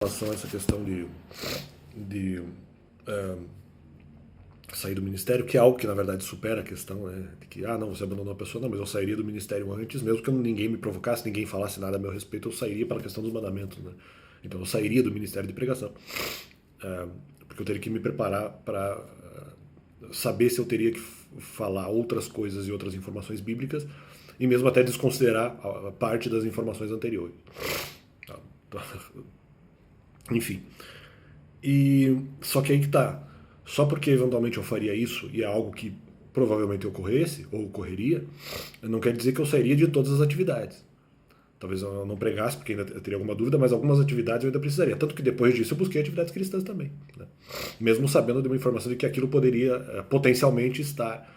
relação a essa questão de sair do ministério, que é algo que na verdade supera a questão, né, de que, não, você abandonou a pessoa, não, mas eu sairia do ministério antes, mesmo que ninguém me provocasse, ninguém falasse nada a meu respeito, eu sairia pela questão dos mandamentos, né? Então eu sairia do ministério de pregação, porque eu teria que me preparar para saber se eu teria que falar outras coisas e outras informações bíblicas, e mesmo até desconsiderar a parte das informações anteriores. Enfim. Só que aí que tá. Só porque eventualmente eu faria isso e é algo que provavelmente ocorresse ou ocorreria, não quer dizer que eu sairia de todas as atividades. Talvez eu não pregasse, porque ainda teria alguma dúvida, mas algumas atividades eu ainda precisaria. Tanto que depois disso eu busquei atividades cristãs também, né? Mesmo sabendo de uma informação de que aquilo poderia potencialmente estar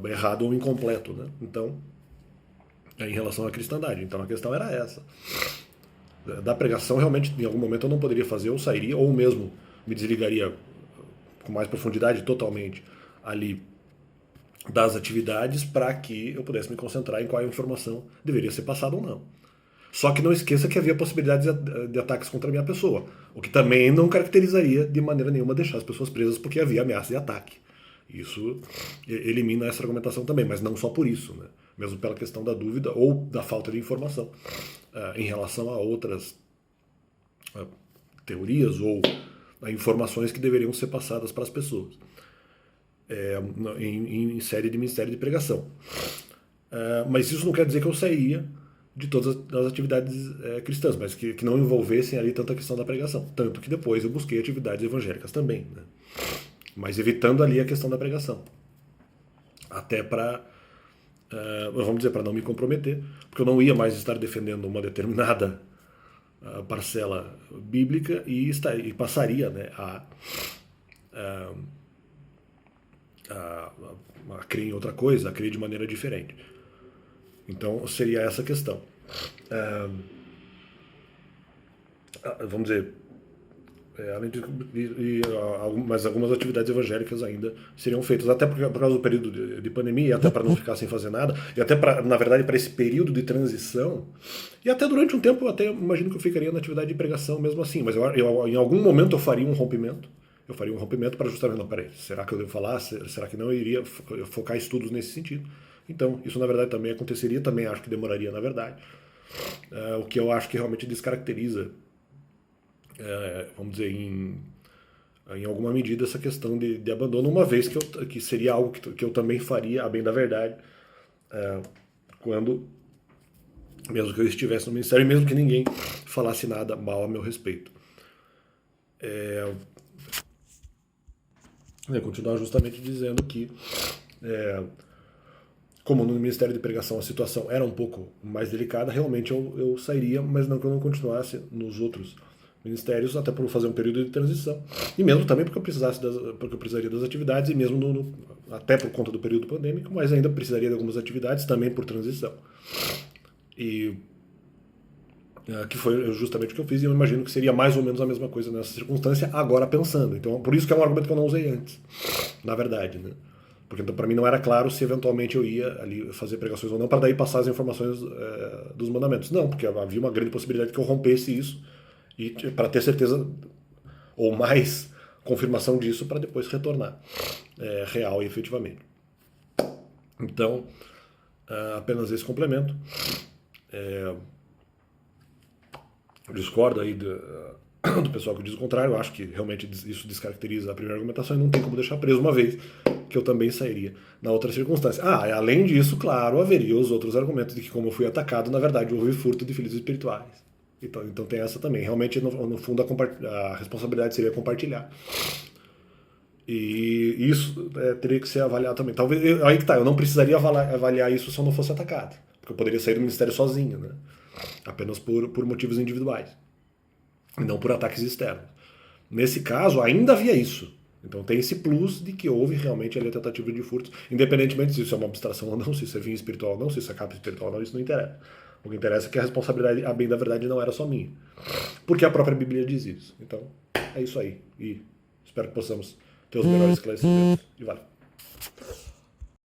errado ou incompleto, né? Então, em relação à cristandade. Então a questão era essa. Da pregação, realmente, em algum momento eu não poderia fazer, eu sairia, ou mesmo me desligaria com mais profundidade, totalmente, ali das atividades, para que eu pudesse me concentrar em qual informação deveria ser passada ou não. Só que não esqueça que havia possibilidades de ataques contra a minha pessoa, o que também não caracterizaria de maneira nenhuma deixar as pessoas presas, porque havia ameaça de ataque. Isso elimina essa argumentação também, mas não só por isso, né? Mesmo pela questão da dúvida ou da falta de informação em relação a outras teorias ou informações que deveriam ser passadas para as pessoas em série de ministério de pregação. Mas isso não quer dizer que eu sairia de todas as atividades cristãs, mas que não envolvessem ali tanta questão da pregação. Tanto que depois eu busquei atividades evangélicas também, né? Mas evitando ali a questão da pregação. Até para, vamos dizer, para não me comprometer, porque eu não ia mais estar defendendo uma determinada parcela bíblica e passaria, né, a crer em outra coisa, a crer de maneira diferente. Então seria essa a questão. Vamos dizer, além mas algumas atividades evangélicas ainda seriam feitas, até por causa do período de pandemia, e até para não ficar sem fazer nada, e até, na verdade, para esse período de transição, e até durante um tempo eu até imagino que eu ficaria na atividade de pregação mesmo assim, mas em algum momento eu faria um rompimento. Eu faria um rompimento para justamente, não, peraí, será que eu devo falar? Será que não? Eu iria focar estudos nesse sentido. Então, isso na verdade também aconteceria, também acho que demoraria na verdade. O que eu acho que realmente descaracteriza, vamos dizer, em alguma medida, essa questão de abandono, uma vez que seria algo que eu também faria, a bem da verdade, quando, mesmo que eu estivesse no ministério, e mesmo que ninguém falasse nada mal a meu respeito. Continuar justamente dizendo que, como no Ministério de Pregação a situação era um pouco mais delicada, realmente eu sairia, mas não que eu não continuasse nos outros ministérios, até por fazer um período de transição. E mesmo também porque eu precisaria das atividades, e mesmo até por conta do período pandêmico, mas ainda precisaria de algumas atividades também por transição. E que foi justamente o que eu fiz, e eu imagino que seria mais ou menos a mesma coisa nessa circunstância, agora pensando. Então, por isso que é um argumento que eu não usei antes, na verdade, né? Porque então, para mim não era claro se eventualmente eu ia ali fazer pregações ou não, para daí passar as informações dos mandamentos. Não, porque havia uma grande possibilidade que eu rompesse isso, e para ter certeza, ou mais confirmação disso, para depois retornar real e efetivamente. Então, apenas esse complemento. Eu discordo aí do pessoal que diz o contrário. Eu acho que realmente isso descaracteriza a primeira argumentação e não tem como deixar preso, uma vez que eu também sairia na outra circunstância. Além disso, claro, haveria os outros argumentos de que, como eu fui atacado, na verdade houve furto de filhos espirituais. Então tem essa também. Realmente, no fundo, a responsabilidade seria compartilhar. E isso teria que ser avaliado também. Talvez, aí que tá, eu não precisaria avaliar isso se eu não fosse atacado. Porque eu poderia sair do ministério sozinho, né? Apenas por motivos individuais. E não por ataques externos. Nesse caso, ainda havia isso. Então tem esse plus de que houve realmente ali a tentativa de furto, independentemente se isso é uma abstração ou não, se isso é vinho espiritual ou não, se isso é capa espiritual ou não, isso não interessa. O que interessa é que a responsabilidade, a bem da verdade, não era só minha. Porque a própria Bíblia diz isso. Então, é isso aí. E espero que possamos ter os melhores esclarecimentos. E valeu.